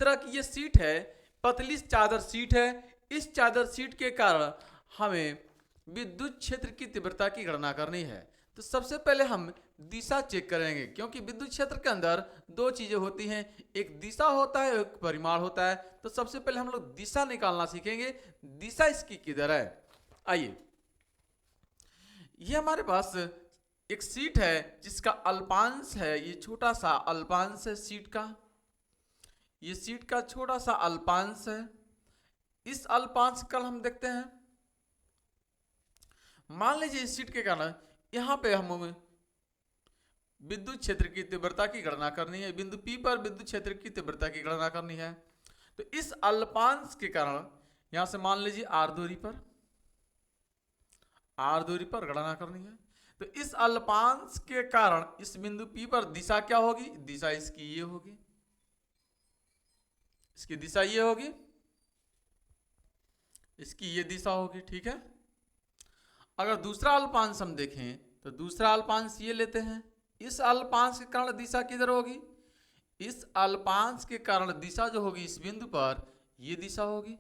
तरह की ये शीट है, पतली चादर शीट है। इस चादर शीट के कारण हमें विद्युत क्षेत्र की तीव्रता की गणना करनी है। तो सबसे पहले हम दिशा चेक करेंगे, क्योंकि विद्युत क्षेत्र के अंदर दो चीजें होती हैं, एक दिशा होता है, एक परिमाण होता है। तो सबसे पहले हम लोग दिशा निकालना सीखेंगे, दिशा इसकी किधर है। आइए, ये हमारे पास एक शीट है जिसका अल्पांश है, ये छोटा सा अल्पांश है शीट का, ये शीट का छोटा सा अल्पांश है। इस अल्पांश का हम देखते हैं, मान लीजिए इस शीट के कारण यहां पे हमें विद्युत क्षेत्र की तीव्रता की गणना करनी है, बिंदु P पर विद्युत क्षेत्र की तीव्रता की गणना करनी है। तो इस अल्पांश के कारण यहां से मान लीजिए r दूरी पर गणना करनी है। तो इस अल्पांश के कारण इस बिंदु P पर दिशा क्या होगी, दिशा इसकी ये होगी, इसकी दिशा ये होगी, इसकी ये दिशा होगी। ठीक है। अगर दूसरा अल्पांश हम देखें तो दूसरा अल्पांश ये लेते हैं, इस अल्पांश के कारण दिशा किधर होगी, इस अल्पांश के कारण दिशा जो होगी इस बिंदु पर ये दिशा होगी,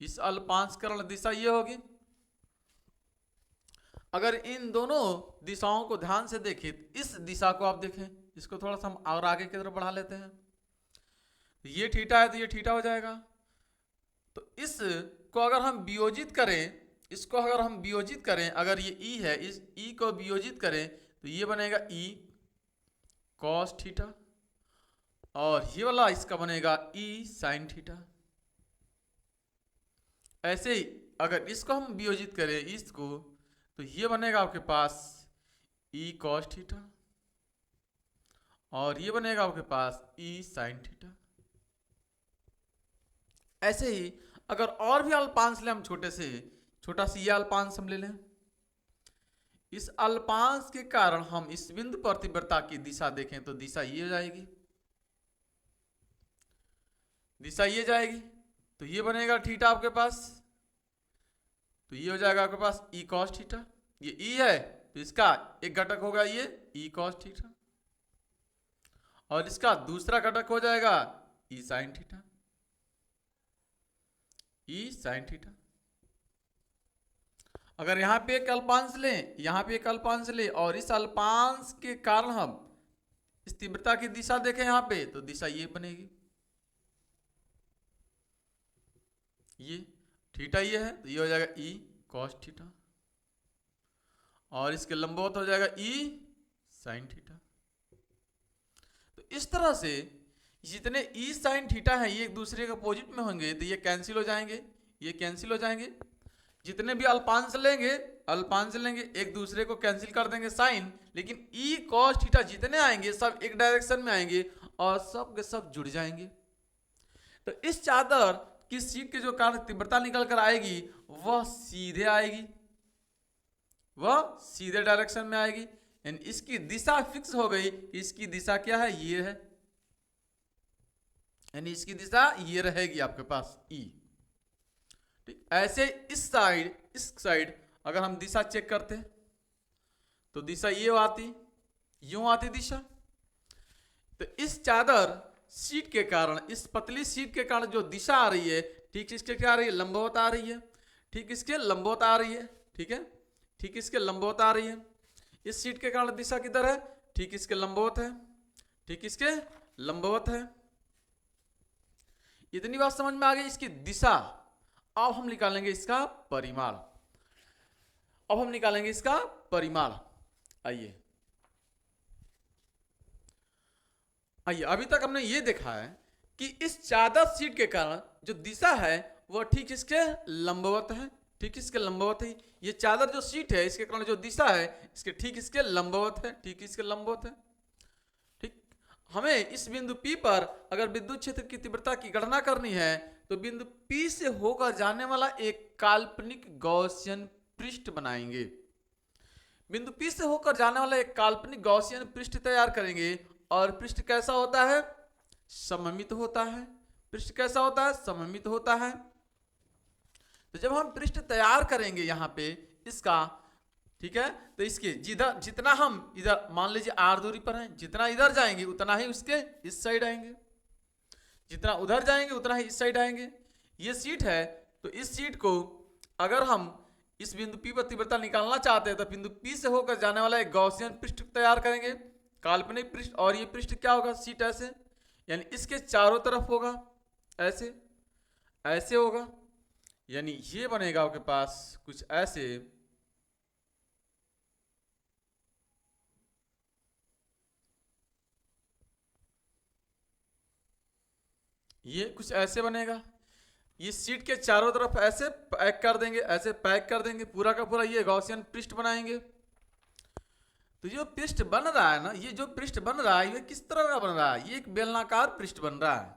इस अल्पांश के कारण दिशा ये होगी। अगर इन दोनों दिशाओं को ध्यान से देखें, इस दिशा को आप देखें, इसको थोड़ा सा हम और आगे की तरफ बढ़ा लेते हैं, ये थीटा है तो ये थीटा हो जाएगा। तो इसको अगर हम वियोजित करें, इसको अगर हम वियोजित करें, अगर ये ई है, इस ई को वियोजित करें तो ये बनेगा ई कॉस थीटा, और ये वाला इसका बनेगा ई साइन थीटा। ऐसे ही अगर इसको हम वियोजित करें इसको, तो ये बनेगा आपके पास ई कॉस थीटा, और ये बनेगा आपके पास ई साइन थीटा। ऐसे ही अगर और भी अल्पांश लें हम, छोटा सी ये अल्पांश हम ले लें, इस अल्पांश के कारण हम इस बिंदु पर तीव्रता की दिशा देखें तो दिशा ये हो जाएगी, दिशा ये जाएगी। तो ये बनेगा थीटा आपके पास, तो ये हो जाएगा आपके पास ई कॉस थीटा। ये ई है तो इसका एक घटक होगा ये ई कॉस थीटा, और इसका दूसरा घटक हो जाएगा ई साइन थीटा, ई साइन थीटा। अगर यहां पे एक अल्पांश लें, यहां पे एक अल्पांश लें, और इस अल्पांश के कारण हम इस तीव्रता की दिशा देखें यहां पे, तो दिशा ये बनेगी, ये थीटा ये है तो ये हो जाएगा ई कॉस थीटा, और इसके लंबवत हो जाएगा ई साइन थीटा। तो इस तरह से जितने ई साइन थीटा है ये एक दूसरे के अपोजिट में होंगे तो ये कैंसिल हो जाएंगे, ये कैंसिल हो जाएंगे। जितने भी अल्पांश लेंगे एक दूसरे को कैंसिल कर देंगे साइन, लेकिन ई कॉस थीटा जितने आएंगे सब एक डायरेक्शन में आएंगे और सब के सब जुड़ जाएंगे। तो इस चादर की शीट के जो कारण तीव्रता निकल कर आएगी वह सीधे आएगी, वह सीधे डायरेक्शन में आएगी, यानी इसकी दिशा फिक्स हो गई। इसकी दिशा क्या है, ये है, यानी इसकी दिशा ये रहेगी आपके पास ई। ठीक, ऐसे इस साइड अगर हम दिशा चेक करते तो दिशा ये आती, यूं आती दिशा। तो इस चादर शीट के कारण, इस पतली शीट के कारण जो दिशा आ रही है, ठीक इसके क्या आ रही है, लंबवत आ रही है, ठीक इसके लंबवत आ रही है, ठीक है, ठीक इसके लंबवत आ रही है। इस शीट के कारण दिशा किधर है, ठीक इसके लंबवत है, ठीक इसके लंबवत है। इतनी बात समझ में आ गई इसकी दिशा। अब हम निकालेंगे इसका परिमाण, अब हम निकालेंगे इसका परिमाण। आइए अभी तक हमने ये देखा है कि इस चादर शीट के कारण जो दिशा है वह ठीक इसके लंबवत है, ठीक इसके लंबवत है। ये चादर जो शीट है इसके कारण जो दिशा है इसके ठीक इसके लंबवत है, ठीक इसके लंबवत है। ठीक, हमें इस बिंदु P पर अगर विद्युत क्षेत्र की तीव्रता की गणना करनी है तो बिंदु P से होकर जाने वाला एक काल्पनिक गॉसियन पृष्ठ बनाएंगे। बिंदु P से होकर जाने वाला एक काल्पनिक गॉसियन पृष्ठ तैयार करेंगे, और पृष्ठ कैसा होता है, सममित होता है। पृष्ठ कैसा होता है, सममित होता है। तो जब हम पृष्ठ तैयार करेंगे यहां पे इसका, ठीक है। तो इसके जिधर जितना हम इधर मान लीजिए r दूरी पर हैं, जितना इधर जाएंगे उतना ही उसके इस साइड आएंगे, जितना उधर जाएंगे उतना ही इस साइड आएंगे। ये शीट है, तो इस शीट को अगर हम इस बिंदु P पर तीव्रता निकालना चाहते हैं तो बिंदु P से होकर जाने वाला एक गॉसियन पृष्ठ तैयार करेंगे, काल्पनिक पृष्ठ। और ये पृष्ठ क्या होगा, शीट ऐसे, यानी इसके चारों तरफ होगा ऐसे, ऐसे होगा, यानी ये बनेगा आपके पास कुछ ऐसे। ये कुछ ऐसे बनेगा, ये शीट के चारों तरफ ऐसे पैक कर देंगे, ऐसे पैक कर देंगे, पूरा का पूरा ये गॉसियन पृष्ठ बनाएंगे। तो जो पृष्ठ बन रहा है ना, ये जो पृष्ठ बन रहा है ये किस तरह का बन रहा है, ये एक बेलनाकार पृष्ठ बन रहा है।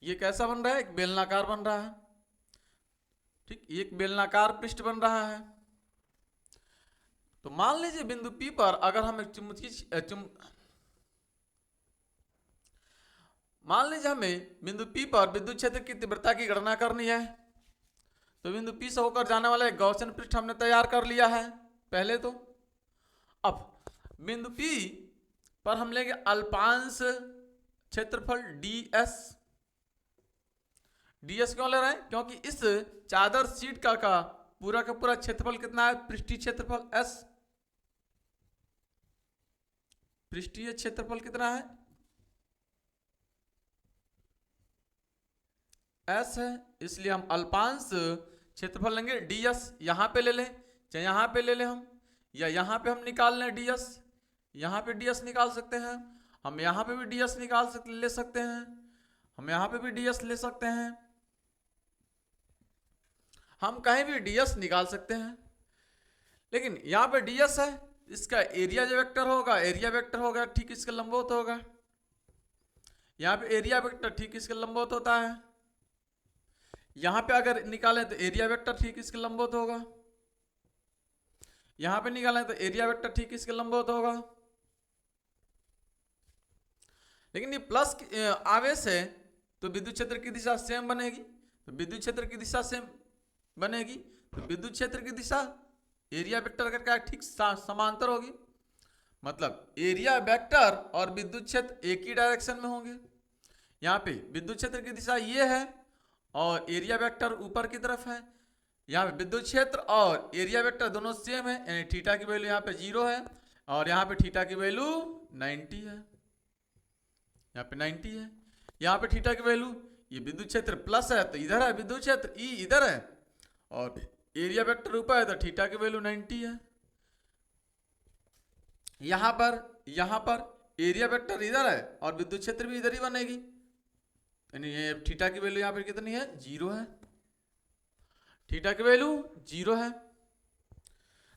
ये कैसा बन रहा है, एक बेलनाकार बन रहा है, ठीक, एक बेलनाकार पृष्ठ बन रहा है। तो मान लीजिए बिंदु P पर अगर हम एक मान लीजिए हमें बिंदु P पर विद्युत क्षेत्र की तीव्रता की गणना करनी है। तो बिंदु P से होकर जाने वाला एक गॉसियन पृष्ठ हमने तैयार कर लिया है पहले। तो अब बिंदु P पर हम लेंगे अल्पांश क्षेत्रफल ds। ds क्यों ले रहे हैं, क्योंकि इस चादर शीट का पूरा क्षेत्रफल कितना है, पृष्ठीय क्षेत्रफल s, पृष्ठीय क्षेत्रफल कितना है s है, इसलिए हम अल्पांश क्षेत्रफल लेंगे ds। यहां पे ले लें, चाहे यहां पे ले लें हम, या यहां पे हम निकाल लें ds, यहां पे ds निकाल सकते हैं हम, यहां पे भी ds ले सकते हैं हम, यहां पे भी ds ले सकते हैं हम, कहीं भी ds निकाल सकते हैं। लेकिन यहां पे ds है, इसका एरिया जो वेक्टर होगा, एरिया वेक्टर होगा ठीक इसके लंबवत होगा। यहां पे एरिया वेक्टर ठीक इसके लंबवत होता है, यहां पे अगर निकालें तो एरिया वेक्टर ठीक इसके लंबवत होगा, यहां पे निकालें तो एरिया वेक्टर ठीक इसके लंबवत होगा। लेकिन ये प्लस आवेश है तो विद्युत क्षेत्र की दिशा सेम बनेगी, तो विद्युत क्षेत्र की दिशा सेम बनेगी, तो विद्युत क्षेत्र की दिशा एरिया वेक्टर का क्या ठीक समांतर होगी, मतलब एरिया वेक्टर और विद्युत क्षेत्र एक ही डायरेक्शन में होंगे। यहाँ पे विद्युत क्षेत्र की दिशा ये है और एरिया वेक्टर ऊपर की तरफ है। यहाँ पे विद्युत क्षेत्र और एरिया वेक्टर दोनों सेम है, यानी थीटा की वैल्यू यहाँ पे 0 है और यहाँ पे थीटा की वैल्यू 90 है, यहाँ पे 90 है। यहाँ पे थीटा की वैल्यू, ये विद्युत क्षेत्र प्लस है तो इधर है विद्युत क्षेत्र ई इधर है, और एरिया वेक्टर ऊपर है तो थीटा की वैल्यू 90 है। यहाँ पर एरिया वेक्टर इधर है और विद्युत क्षेत्र भी इधर ही बनेगी, यानी ये थीटा की वैल्यू यहाँ पर कितनी है, 0 है, थीटा की वैल्यू 0 है।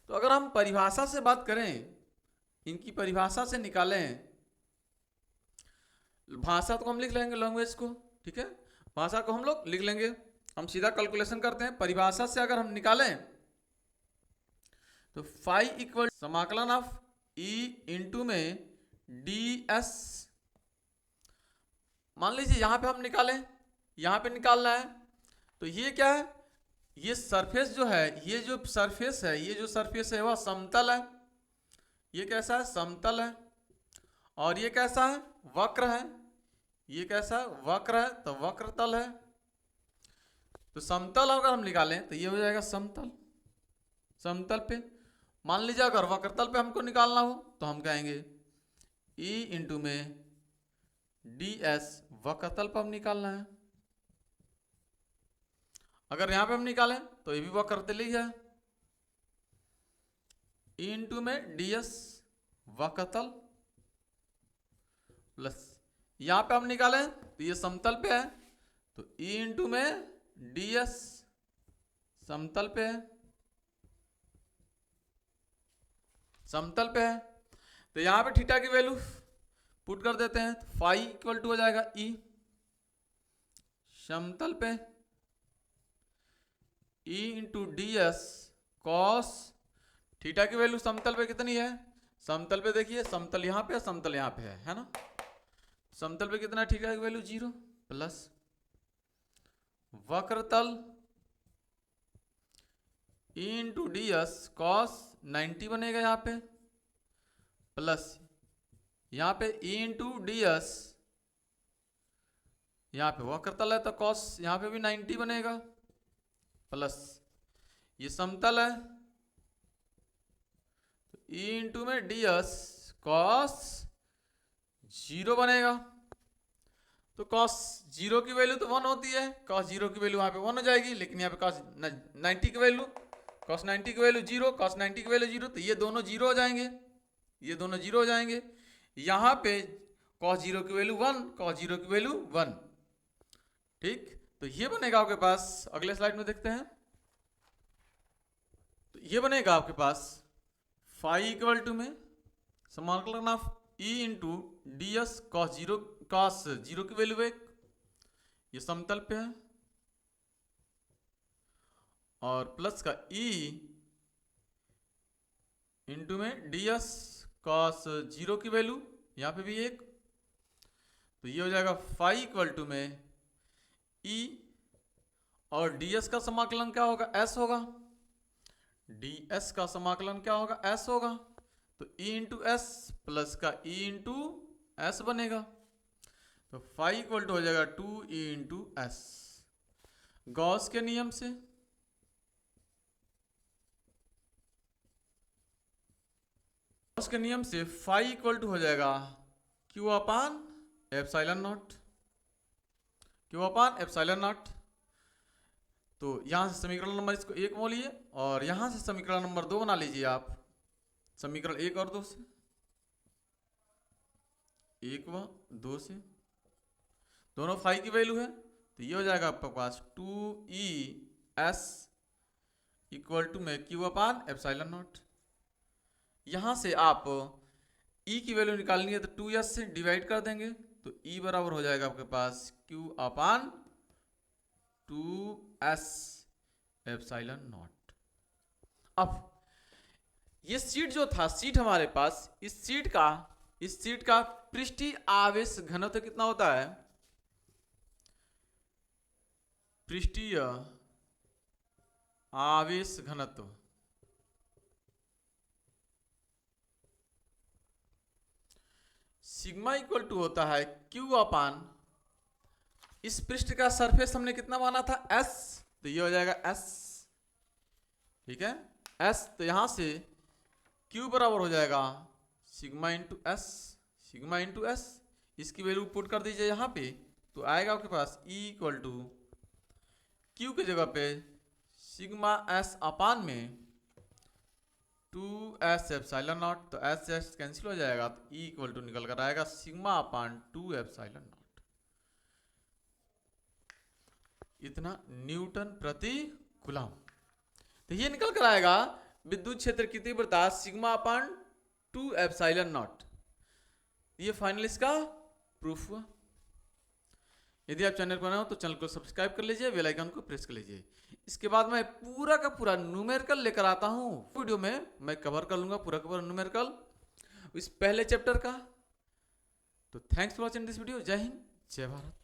तो अगर हम परिभाषा से बात करें, इनकी परिभाषा से निकालें, भाषा तो हम लिख लेंगे लैंग्वेज को, ठीक है, भाषा को हम लोग लिख लेंगे। हम सीधा कैलकुलेशन करते हैं, परिभाषा से अगर हम निकालें तो फाई इक्वल समाकलन ऑफ ई इंटू में डी एस। मान लीजिए यहां पे हम निकालें, यहां पे निकालना है तो ये क्या है, ये सरफेस जो है, ये जो सरफेस है, ये जो सरफेस है वह समतल है, ये कैसा है, समतल है, और ये कैसा है, वक्र है, ये कैसा है, वक्र है, तो वक्र तल है। तो समतल अगर हम निकालें तो ये हो जाएगा समतल, समतल पे मान लीजिए अगर वक्रतल पे हमको निकालना हो तो हम कहेंगे E इंटू में डी एस, वक्रतल पर हम निकालना है। अगर यहां पे हम निकालें तो ये भी वक्रतल ही है, E इंटू में डी एस वक्रतल, प्लस यहां पे हम निकालें तो ये समतल पे है तो E इंटू में डी एस समतल पे है, समतल पे है। तो यहां पे थीटा की वैल्यू पुट कर देते हैं, तो फाई इक्वल टू हो जाएगा E समतल पे E into D S cos, theta की वैल्यू समतल पे कितनी है, समतल पे देखिए, समतल यहां पे है, समतल यहां पे है ना, समतल पे कितना है, थीटा की वैल्यू 0 प्लस वक्रतल E into D S cos 90 बनेगा यहाँ पे, प्लस यहाँ पे ई इंटू डी एस, यहाँ पे वक्र तल है तो कॉस यहाँ पे भी 90 बनेगा, प्लस ये समतल है तो ई इंटू में डी एस कॉस 0 बनेगा। तो कॉस 0 की वैल्यू तो 1 होती है, कॉस 0 की वैल्यू वहाँ पे 1 हो जाएगी, लेकिन यहाँ पे कॉस 90 की वैल्यू, कॉस 90 की वैल्यू 0, कॉस 90 की वैल्यू 0, तो ये दोनों 0 हो जाएंगे, ये दोनों 0 हो जाएंगे। यहाँ पे कॉस 0 की वैल्यू 1, कॉस 0 की वैल्यू 1, ठीक। तो ये बनेगा आपके पास, अगले स्लाइड में देखते हैं, तो ये बनेगा आपके पास फाई इक्वल टू में समाकलन of E into D S cos 0 की वैल्यू 1, ये समतल पे है, और प्लस का ई इंटू में डी एस कॉस 0 की वैल्यू यहाँ पे भी 1, तो ये हो जाएगा फाई इक्वल टू में ई और डी एस का समाकलन क्या होगा, एस होगा, डी एस का समाकलन क्या होगा, एस होगा, तो ई इंटू एस प्लस का ई इंटू एस बनेगा, तो फाई इक्वल टू हो जाएगा 2e इंटू एस। गॉस के नियम से फाई इक्वल टू हो जाएगा Q upon epsilon not, Q upon epsilon not. तो यहां से समीकरण नंबर इसको 1 बोलिए और यहां से समीकरण नंबर 2 बना लीजिए आप, समीकरण 1 और 2 से, 1 व 2 से, दोनों फाई की वैल्यू है, तो ये हो जाएगा आपके पास 2e s इक्वल टू में क्यू अपान एप्सिलॉन नॉट। यहां से आप e की वैल्यू निकालनी है तो 2s से डिवाइड कर देंगे, तो e बराबर हो जाएगा आपके पास q upon 2s epsilon not. अब ये सीट जो था, सीट हमारे पास, इस सीट का पृष्ठीय आवेश घनत्व कितना होता है, पृष्ठीय आवेश घनत्व सिग्मा इक्वल टू होता है क्यू अपान, इस पृष्ठ का सरफेस हमने कितना माना था, एस, तो ये हो जाएगा एस, ठीक है, एस, तो यहां से क्यू बराबर हो जाएगा sigma into S, sigma into S, इसकी वैल्यू पुट कर दीजिए यहां पे, तो आएगा आपके पास ई इक्वल टू क्यू की जगह पे सिग्मा एस अपान में 2s एप्सिलॉन नॉट, तो एस एस कैंसिल हो जाएगा, तो ई इक्वल टू निकल कर आएगा सिग्मा अपान 2 एप्सिलॉन नॉट, इतना न्यूटन प्रति कूलम। तो ये निकल कर आएगा विद्युत क्षेत्र की तीव्रता सिग्मा अपान 2 एप्सिलॉन नॉट। ये फाइनल इसका प्रूफ हुआ। यदि आप चैनल पर नए हो तो चैनल को सब्सक्राइब कर लीजिए, बेल आइकन को प्रेस कर लीजिए। इसके बाद मैं पूरा का पूरा न्यूमेरिकल लेकर आता हूं, वीडियो में मैं कवर कर लूंगा पूरा का पूरा न्यूमेरिकल इस पहले चैप्टर का। तो thanks for watching this video. जय हिंद, जय भारत।